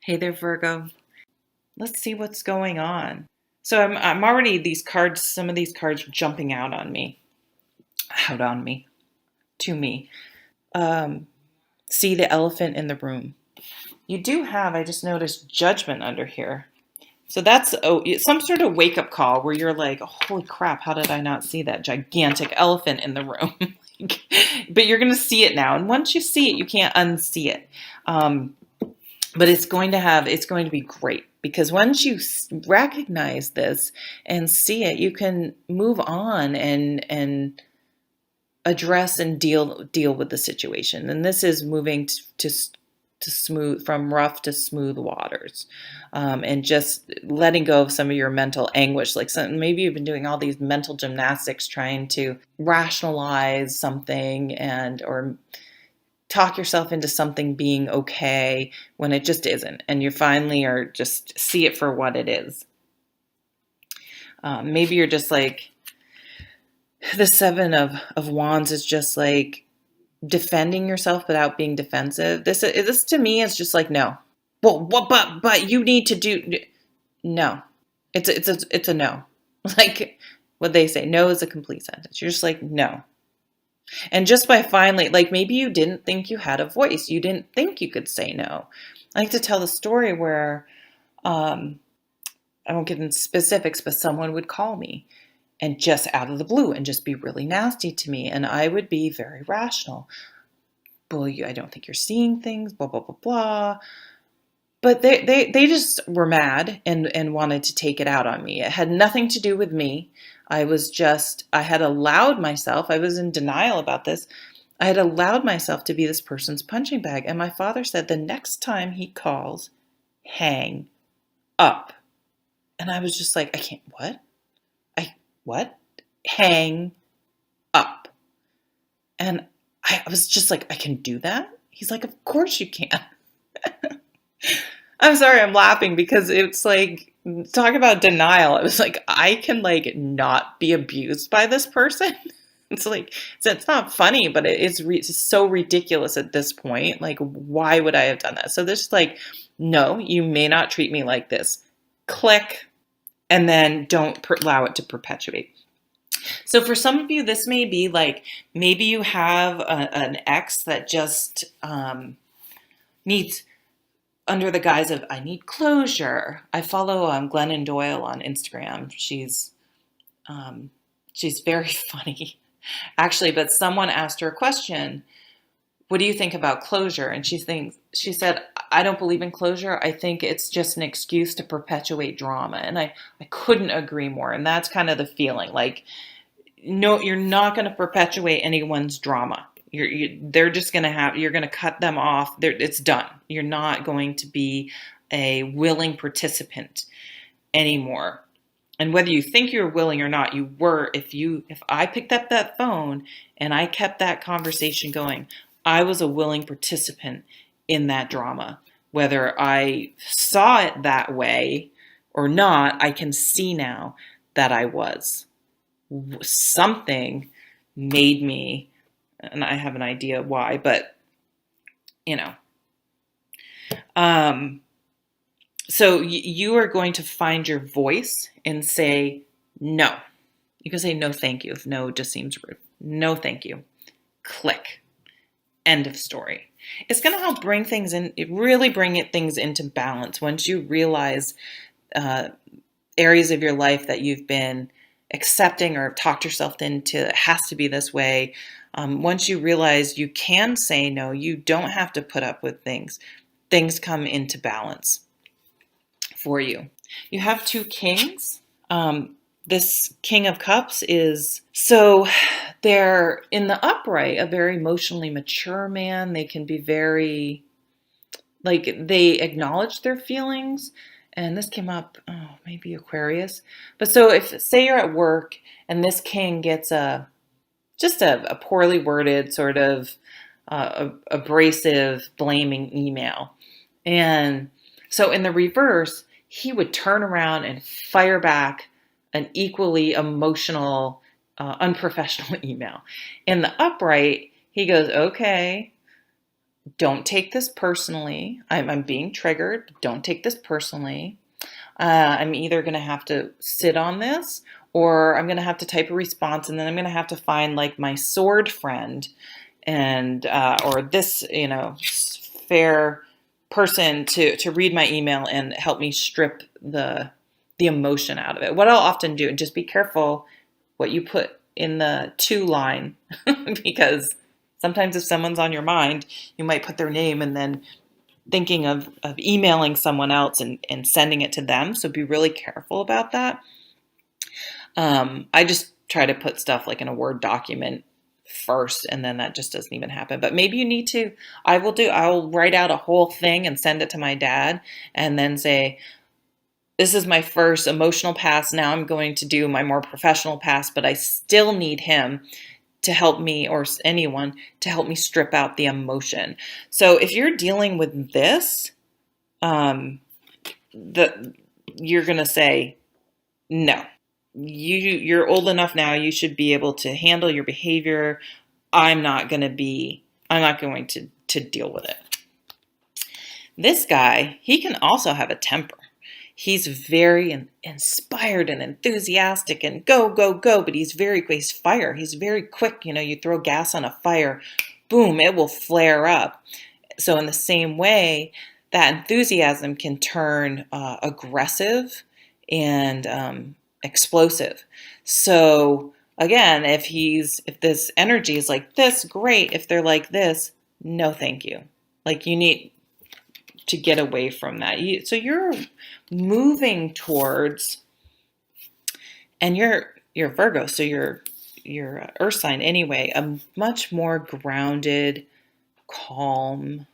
Hey there, Virgo. Let's see what's going on. So I'm already some of these cards jumping out on me, to me. Um, See the elephant in the room. You do have, I just noticed, judgment under here. So that's some sort of wake up call where you're like, oh, holy crap, how did I not see that gigantic elephant in the room? But you're going to see it now. And once you see it, you can't unsee it. But it's going to be great because once you recognize this and see it, you can move on and address and deal with the situation. And this is moving to smooth, from rough to smooth waters, and just letting go of some of your mental anguish. Maybe you've been doing all these mental gymnastics trying to rationalize something or talk yourself into something being okay when it just isn't, and you finally are just see it for what it is. Maybe you're just like, the Seven of Wands is just like defending yourself without being defensive. This to me is just like, no. Well, what? But you need to do no. It's a no. Like what they say, no is a complete sentence. You're just like, no. And just by finally, like, maybe you didn't think you had a voice. You didn't think you could say no. I like to tell the story where, I won't get into specifics, but someone would call me and just out of the blue and just be really nasty to me. And I would be very rational. Well, I don't think you're seeing things, blah, blah, blah, blah. But they just were mad and wanted to take it out on me. It had nothing to do with me. I had allowed myself, I was in denial about this. I had allowed myself to be this person's punching bag. And my father said, the next time he calls, hang up. And I was just like, I can't, what? Hang up. And I was just like, I can do that? He's like, of course you can. I'm sorry, I'm laughing because it's like, talk about denial. I was like, I can like not be abused by this person. It's not funny, but it's so ridiculous at this point. Like, why would I have done that? So there's like, no, you may not treat me like this. Click, and then don't allow it to perpetuate. So for some of you, this may be like, maybe you have an ex that just needs, under the guise of, I need closure. I follow Glennon Doyle on Instagram. She's very funny, actually. But someone asked her a question. What do you think about closure? And she said, I don't believe in closure. I think it's just an excuse to perpetuate drama. And I couldn't agree more. And that's kind of the feeling. Like, no, you're not going to perpetuate anyone's drama. They're just going to you're going to cut them off. It's done. You're not going to be a willing participant anymore. And whether you think you're willing or not, you were. If I picked up that phone and I kept that conversation going, I was a willing participant in that drama. Whether I saw it that way or not, I can see now that I was. Something made me, and I have an idea why, but so you are going to find your voice and say no. You can say no, thank you. If no just seems rude. No, thank you. Click. End of story. It's going to help bring things things into balance once you realize areas of your life that you've been accepting or talked yourself into, it has to be this way. Once you realize you can say no, you don't have to put up with things. Things come into balance for you. You have two kings. This King of Cups they're in the upright, a very emotionally mature man. They can be very, like, they acknowledge their feelings. And this came up, maybe Aquarius. But so if, say you're at work and this king gets a poorly worded, sort of abrasive, blaming email. And so in the reverse, he would turn around and fire back an equally emotional, unprofessional email. In the upright, he goes, okay, don't take this personally. I'm being triggered. Don't take this personally. I'm either going to have to sit on this, or I'm going to have to type a response, and then I'm going to have to find like my sword friend and or this, fair person to read my email and help me strip the emotion out of it. What I'll often do, and just be careful what you put in the to line, because sometimes if someone's on your mind, you might put their name and then thinking of emailing someone else and sending it to them. So be really careful about that. I just try to put stuff like in a Word document first, and then that just doesn't even happen. But maybe you need to. I'll write out a whole thing and send it to my dad, and then say, this is my first emotional pass. Now I'm going to do my more professional pass, but I still need him to help me, or anyone to help me strip out the emotion. So if you're dealing with this, you're going to say, no, you're old enough now. You should be able to handle your behavior. I'm not going to deal with it. This guy, he can also have a temper. He's very inspired and enthusiastic and go, go, go, but he's fire. He's very quick. You throw gas on a fire, boom, it will flare up. So in the same way, that enthusiasm can turn aggressive and explosive. So again, if this energy is like this, great. If they're like this, no, thank you. Like, you need to get away from that. So you're moving towards, and you're Virgo, so you're earth sign anyway, a much more grounded, calm,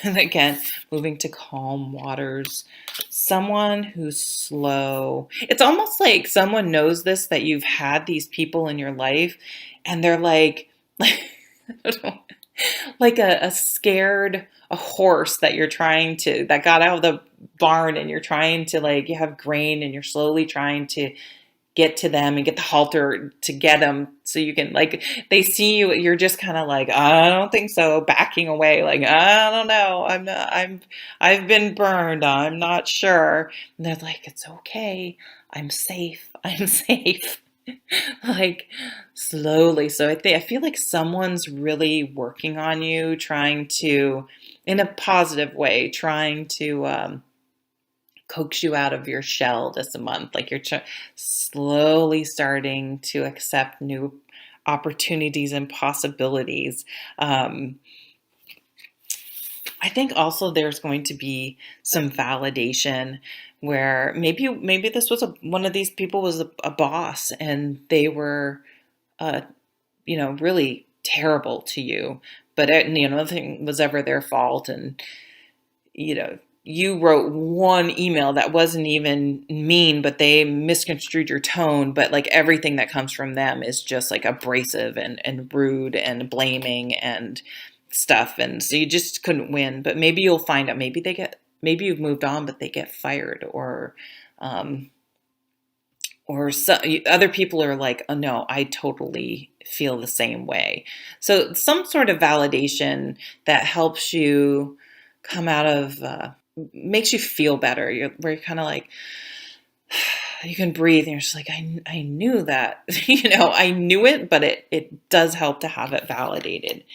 and again, moving to calm waters. Someone who's slow. It's almost like someone knows this, that you've had these people in your life, and they're like I don't know, like a scared a horse that that got out of the barn, and you're trying to, like, you have grain and you're slowly trying to get to them and get the halter to get them so you can, like, they see you, you're just kind of like, I don't think so, backing away, like, I don't know, I've been burned, I'm not sure. And they're like, it's okay, I'm safe. Like, slowly. So I feel like someone's really working on you, trying to, in a positive way, trying to coax you out of your shell this month. Like, you're slowly starting to accept new opportunities and possibilities. I think also there's going to be some validation where maybe this was one of these people was a boss, and they were really terrible to you, but nothing was ever their fault. And you wrote one email that wasn't even mean, but they misconstrued your tone. But like, everything that comes from them is just like abrasive and rude and blaming and stuff. And so you just couldn't win. But maybe you'll find out, maybe you've moved on, but they get fired, or other people are like, oh no, I totally feel the same way. So some sort of validation that helps you come out of, makes you feel better. Where you're kind of like, you can breathe, and you're just like, I knew that, I knew it, but it does help to have it validated.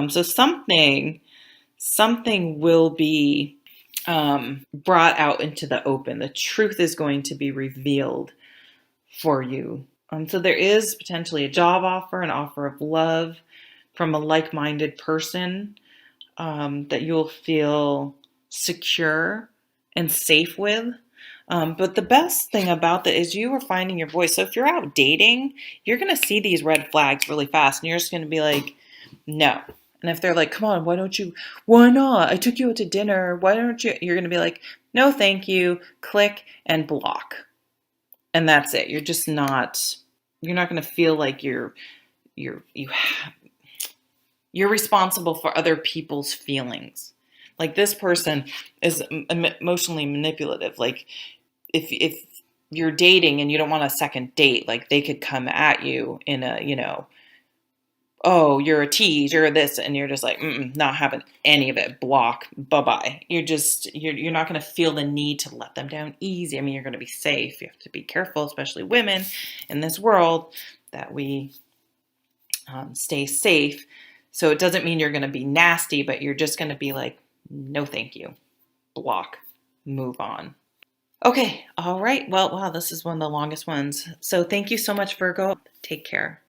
So something will be brought out into the open. The truth is going to be revealed for you. So there is potentially a job offer, an offer of love from a like-minded person that you'll feel secure and safe with. But the best thing about that is you are finding your voice. So if you're out dating, you're going to see these red flags really fast, and you're just going to be like, no. And if they're like, come on, why not? I took you out to dinner. Why don't you? You're going to be like, no, thank you. Click and block. And that's it. You're not going to feel like you're responsible for other people's feelings. Like, this person is emotionally manipulative. Like, if you're dating and you don't want a second date, like, they could come at you in a, oh, you're a tease, you're this, and you're just like, not having any of it. Block, bye bye. You're not going to feel the need to let them down easy. I mean, you're going to be safe. You have to be careful, especially women in this world, that we stay safe. So it doesn't mean you're going to be nasty, but you're just going to be like, no, thank you. Block, move on. Okay, all right. Well, wow, this is one of the longest ones. So thank you so much, Virgo. Take care.